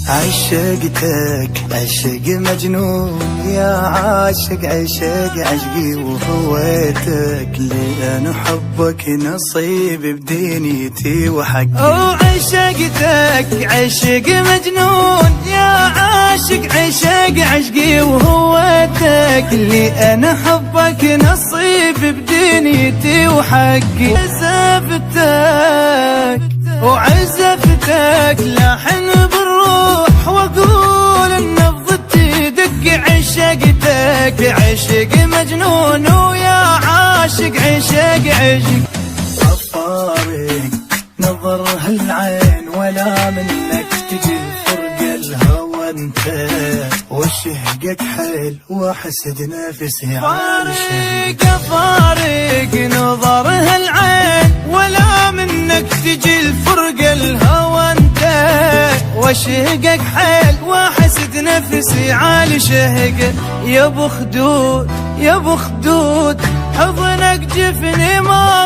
عشقتك عشق مجنون يا عاشق، عشق عشقي وهويتك، لأن حبك نصيب بدنيتي وحقي. عشقتك عشق مجنون يا عاشق، عشق عشقي وهويتك، لأن حبك نصيب بدنيتي وحقي. عزفتك وعزفتك لاحن بالروح، واقول النبض تدق. عشقتك عشق مجنون ويا عاشق، عشق عشق. عفارق نظرها العين ولا منك تجي فرق الهوى انت، وشهقك حيل واحسد نفسي فارق فارق نظرها العين ولا منك تجي الفرق الهوى انت، وشهقك حيل واحسد نفسي عالي شهقه. يا ابو خدود يا ابو خدود حضنك جفني ما